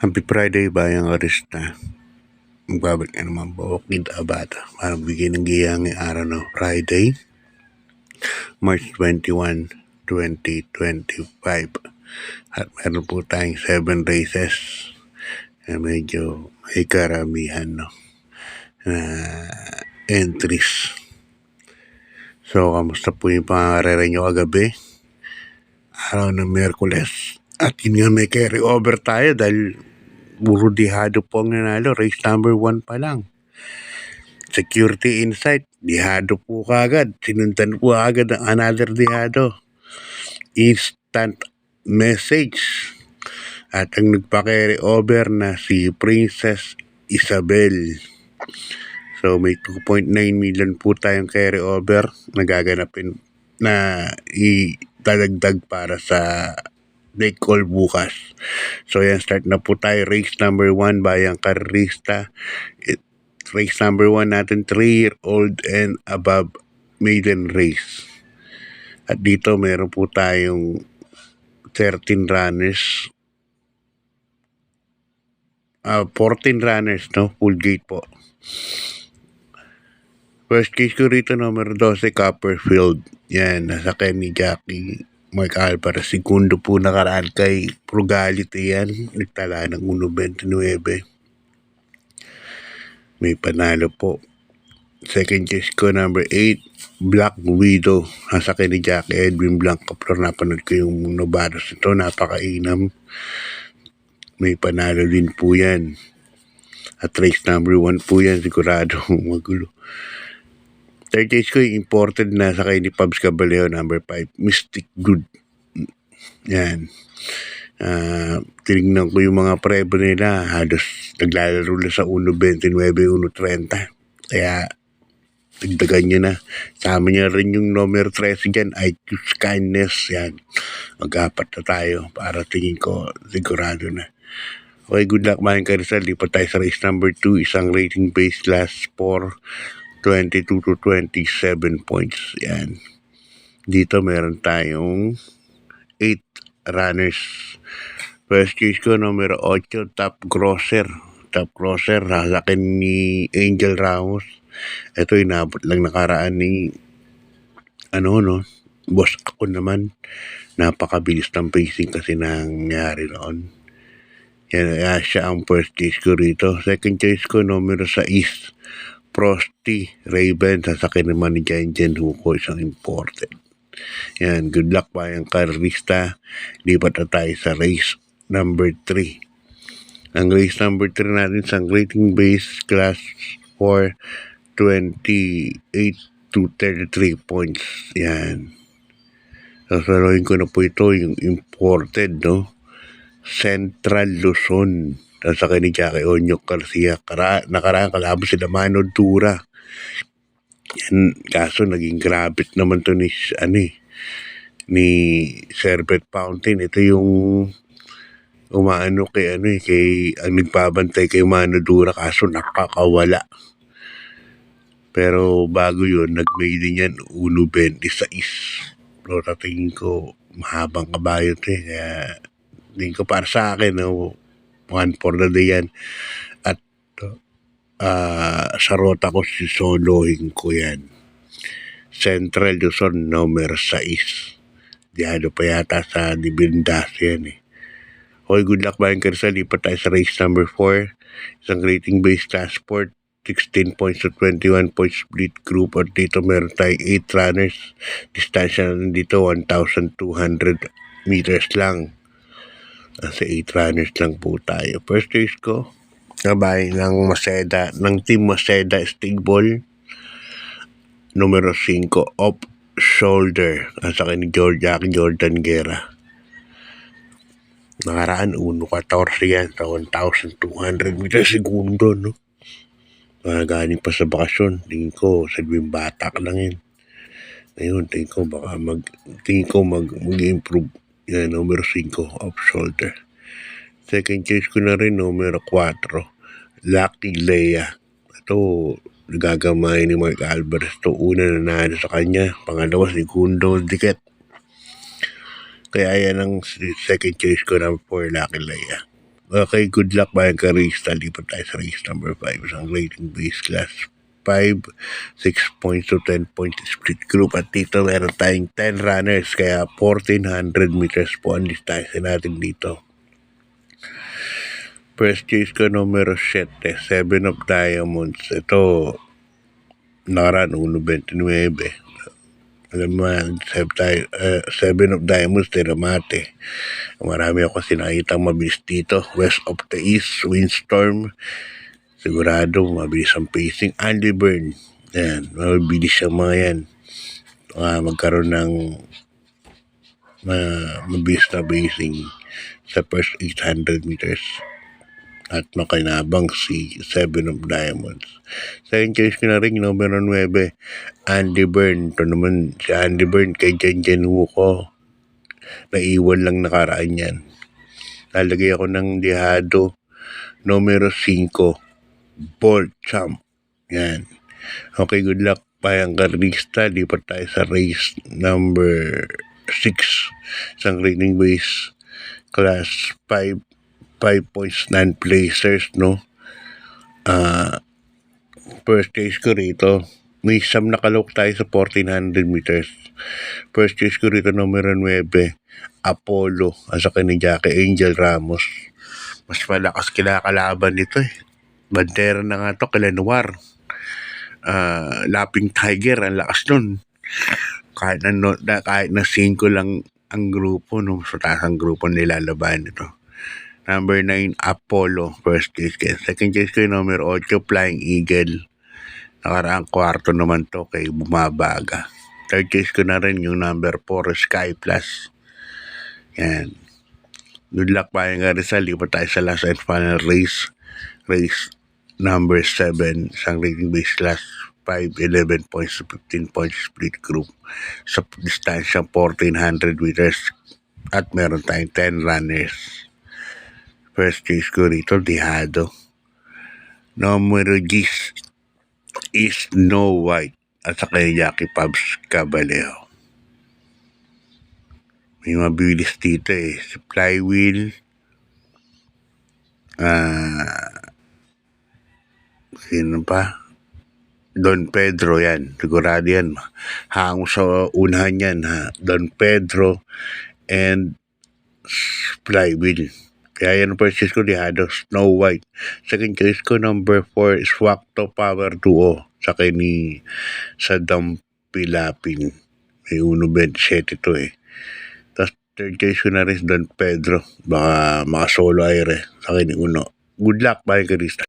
Happy Friday, Bayang Arista. Magbabalik na naman po Kid Abata para bigyan ng giyang araw ng Friday, March 21, 2025. At meron po tayong 7 races na medyo may karamihan na entries. So, kamusta po yung pangarera nyo kagabi? Araw ng Miyerkules. At yun nga may carry over tayo dahil puro dihado po ang nanalo. Race number 1 pa lang. Security Insight, dihado po kagad. Sinundan po agad ang another dihado. Instant Message. At ang nagpa-carry over na si Princess Isabel. So may 2.9 million po tayong carry over na gaganapin na idadagdag para sa Lake Call bukas. So yan, start na po tayo. Race number 1, Bayang Karista. Race number 1 natin, 3-year-old and above maiden race. At dito meron po tayong 13 runners. 14 runners, no? Full gate po. First case ko rito, number 12, Copperfield. Yan, nasa ni Jackie Mark Alvarez. Segundo po nakaraan kay Frugality yan. Nagtala ng 1.29. May panalo po. Second case ko, number 8, Black Widow. Nasa ni Jackie Edwin Blanco. Pero napanood ko yung Novatos ito. Napakainam. May panalo din po yan. At race number 1 po yan. Sigurado magulo. Third case ko yung imported na sa ni Pabs Caballero, number 5, Mystic Good. Yan. Tinignan ko yung mga prebo nila. Halos naglalaro na sa 1.29, 1.30. Kaya dagdagan nyo na. Sama niya rin yung number 13 dyan, IQ's Kindness. Yan. Mag-apat na tayo para tingin ko sigurado na. Okay, good luck mga Karisal. Lipat tayo sa race number 2. Isang rating based class 4. 22 to 27 points. Yan. Dito meron tayong 8 runners. First case ko, numero 8, Top Crosser. Top Crosser, hasakin ni Angel Ramos. Ito, inabot lang nakaraan ni boss ako naman. Napakabilis ng pacing kasi nangyari noon. Yan, siya ang first case ko rito. Second case ko, numero 6, Frosty Raven, sasakin naman ni Jen Huko, isang imported. Yan, good luck pa yung Karista. Lipat na tayo sa race number 3. Ang race number 3 natin sa rating base class 4, 28 to 33 points. Yan. Sasaluhin ko na po ito, yung imported, no? Central Luzon. Sa ni Jackie Onyok Garcia. Nakaraan kalaban sila Mano Dura. Yan, kaso naging grabit naman to ni Sherbet Fountain. Ito yung umaano kay ang nagbabantay kay Mano Dura, kaso nakakawala. Pero bago yun, nag-maiden yan 1.26. Pero tingin ko mahabang kabayo to eh. Kaya tingin ko para sa akin, 1 for the day yan. At sa rota ko sisolohin ko yan. Central Luzon, number 6. Dihado pa yata sa Divindas yan eh. Okay, good luck ba yung Karisal? Lipat tayo sa race number 4. Isang rating based class sport. 16 points to 21 points split group. At dito meron tayong 8 runners. Distansya na dito 1,200 meters lang. Nasa 8 runners lang po tayo. First race ko, gabay ng Maseda, ng Team Maseda Stable, numero 5, Off Shoulder. Nasa akin ni Jordan Guerra. Nakaraan, 1.14 yan sa 1,200 meters segundo, no? Galing pa sa bakasyon. Tingin ko, sabihin batak lang yun. Ngayon, tingin ko mag-improve. Yan, numero 5, Off Shoulder. Second case ko na rin, numero 4, Lucky Leia. Ito, nagagamay ni Mark Alvarez. Ito, una na nanalo sa kanya. Pangalawa, segundo, dikit. Kaya yan ang second case ko, number 4, Lucky Leia. Okay, good luck Bayang Karista. Lipat tayo sa race number 5. Isang rating base class 5, 6 points to 10 points split group. At dito meron tayong 10 runners. Kaya 1,400 meters po ang distansya natin dito. First chase ko numero 7, 7 of Diamonds. Ito, nakaraan, 1.29. Alam mo, 7 of Diamonds, Teramate. Marami ako kasi nakitang mabilis dito. West of the East, Windstorm. Sigurado, mabilis ang pacing. Andy Byrne. Yan, mabilis yung mga yan. Magkaroon ng mabilis na pacing sa first 800 meters. At makinabang si 7 of Diamonds. Second choice ko na rin, numero 9, Andy Byrne. Ito naman si Andy Byrne kay Jen Wuko. Naiwan lang nakaraan yan. Lalagay ako ng dihado, numero 5, Bolt Champ. Yan. Okay, good luck Bayang Karista. Lipat tayo sa race number 6. Isang rating base class 5 points non-placers, no? First chase ko rito, may isang nakalok tayo sa 1,400 meters. First chase ko rito, numero 9, Apollo, asa ni Jackie Angel Ramos. Mas malakas kinakalaban nito eh. Bandera na nga to, Kalanuar. Lapping Tiger, ang lakas nun. Kahit na 5 lang ang grupo, no? So taas ang grupo nilalaban nito. Number 9, Apollo, first chase ko. Second chase ko yung number 8, Flying Eagle. Nakaraang kwarto naman to kay Bumabaga. Third chase ko na rin yung number 4, Sky Plus. Yan. Good luck Bayang Karista. Lipat tayo sa last and final race. Race number 7, isang rating base class 5, 11 points to 15 points split group. Sa distansya 1,400 meters. At meron tayong 10 runners. First chase ko rito, dihado. Numero 10 is Snow White at saka Jackie Pabs Caballero. May mabilis dito eh. Si Flywheel. Sino pa? Don Pedro yan. Sigurado yan. Hango sa unahan yan ha. Don Pedro and Flywheel. Kaya yan ang first choice ko, dihado, Snow White. Second choice ko, number 4, Swakto Power Duo. Saka ni Saddam Pilapin. May 1.27 to eh. Tapos third choice ko na rin, Don Pedro. Baka makasolo aire. Saka ni Uno. Good luck, Bayang Karista.